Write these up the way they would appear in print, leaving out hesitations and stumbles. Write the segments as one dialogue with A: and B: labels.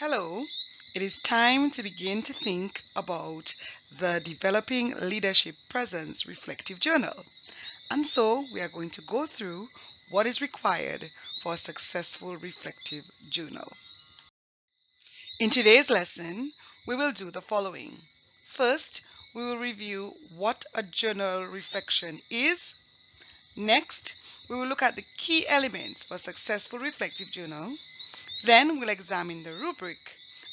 A: Hello, it is time to begin to think about the Developing Leadership Presence Reflective Journal. And so we are going to go through what is required for a successful reflective journal. In today's lesson, we will do the following. First, we will review what a journal reflection is. Next, we will look at the key elements for a successful reflective journal. Then we'll examine the rubric,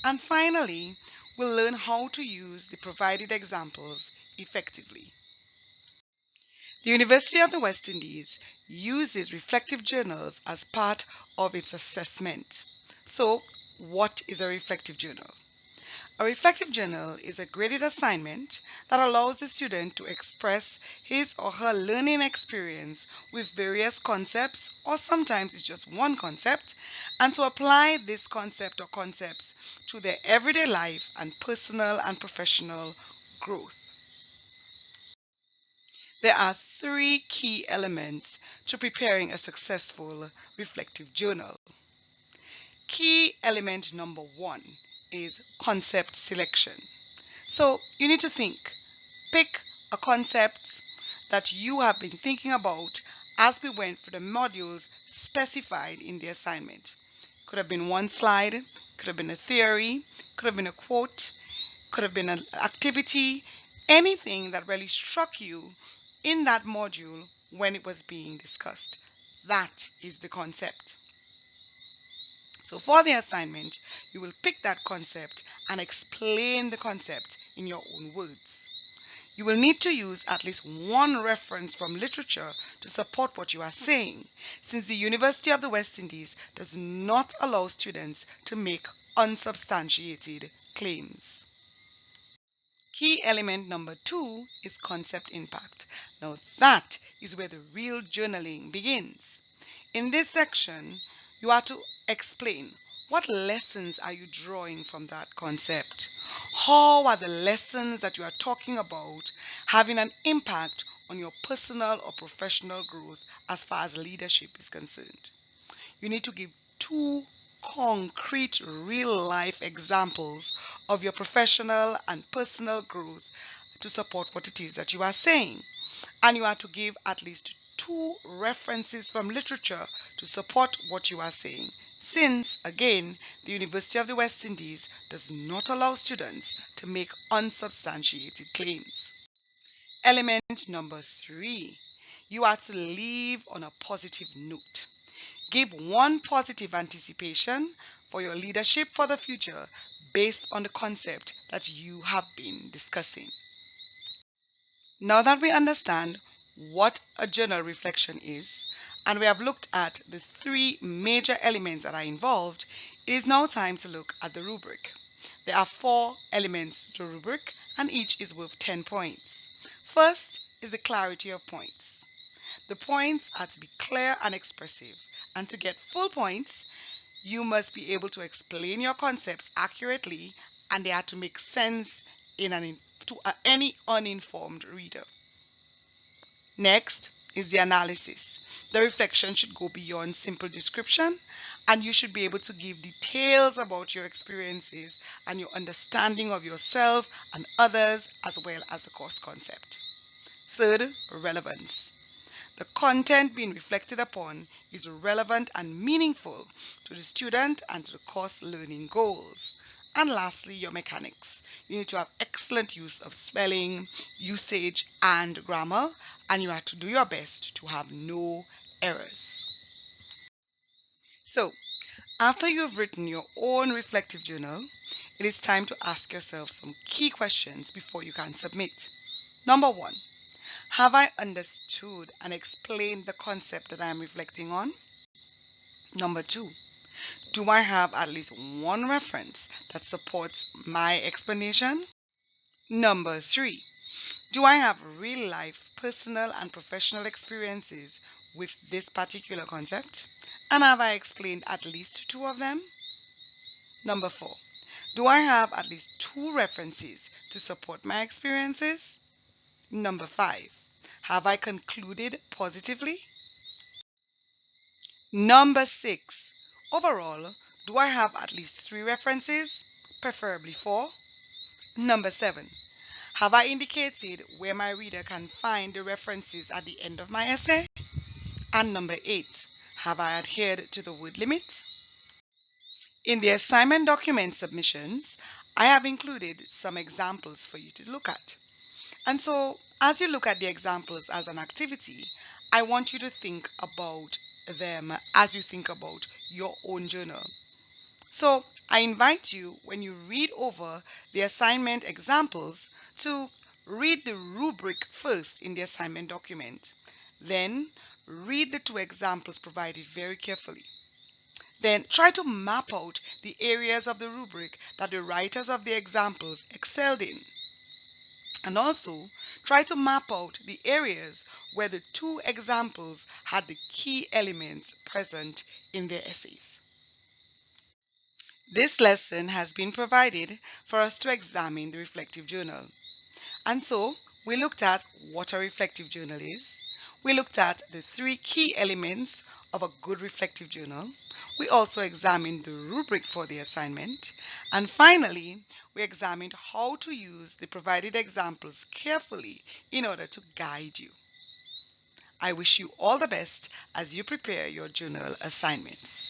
A: and finally, we'll learn how to use the provided examples effectively. The University of the West Indies uses reflective journals as part of its assessment. So, what is a reflective journal? A reflective journal is a graded assignment that allows the student to express his or her learning experience with various concepts, or sometimes it's just one concept, and to apply this concept or concepts to their everyday life and personal and professional growth. There are three key elements to preparing a successful reflective journal. Key element number one is concept selection. So you need to pick a concept that you have been thinking about as we went through the modules specified in the assignment. Could have been one slide, could have been a theory, could have been a quote, could have been an activity, anything that really struck you in that module when it was being discussed. That is the concept. So for the assignment, you will pick that concept and explain the concept in your own words. You will need to use at least one reference from literature to support what you are saying, since the University of the West Indies does not allow students to make unsubstantiated claims. Key element number two is concept impact. Now that is where the real journaling begins. In this section, you are to explain what lessons are you drawing from that concept. How are the lessons that you are talking about having an impact on your personal or professional growth as far as leadership is concerned? You need to give two concrete real-life examples of your professional and personal growth to support what it is that you are saying. And you are to give at least two references from literature to support what you are saying, since, again, the University of the West Indies does not allow students to make unsubstantiated claims. Element number three, you are to leave on a positive note. Give one positive anticipation for your leadership for the future based on the concept that you have been discussing. Now that we understand what a journal reflection is, and we have looked at the three major elements that are involved, it is now time to look at the rubric. There are 4 elements to the rubric, and each is worth 10 points. First is the clarity of points. The points are to be clear and expressive, and to get full points, you must be able to explain your concepts accurately, and they are to make sense to any uninformed reader. Next is the analysis. The reflection should go beyond simple description, and you should be able to give details about your experiences and your understanding of yourself and others, as well as the course concept. Third, relevance. The content being reflected upon is relevant and meaningful to the student and to the course learning goals. And lastly, your mechanics. You need to have excellent use of spelling, usage, and grammar, and you have to do your best to have no errors. So, after you have written your own reflective journal, it is time to ask yourself some key questions before you can submit. Number 1, have I understood and explained the concept that I am reflecting on? Number 2, do I have at least one reference that supports my explanation? Number 3, do I have real life, personal and professional experiences with this particular concept? And have I explained at least 2 of them? Number 4, do I have at least 2 references to support my experiences? Number 5, have I concluded positively? Number 6, overall, Do I have at least 3 references? Preferably 4. Number 7. Have I indicated where my reader can find the references at the end of my essay? And number 8. Have I adhered to the word limit? In the assignment document submissions, I have included some examples for you to look at. And so, as you look at the examples as an activity, I want you to think about them as you think about your own journal. So, I invite you, when you read over the assignment examples, to read the rubric first in the assignment document. Then, read the 2 examples provided very carefully. Then try to map out the areas of the rubric that the writers of the examples excelled in. And also try to map out the areas where the 2 examples had the key elements present in their essays. This lesson has been provided for us to examine the reflective journal. And so we looked at what a reflective journal is. We looked at the 3 key elements of a good reflective journal. We also examined the rubric for the assignment. And finally, we examined how to use the provided examples carefully in order to guide you. I wish you all the best as you prepare your journal assignments.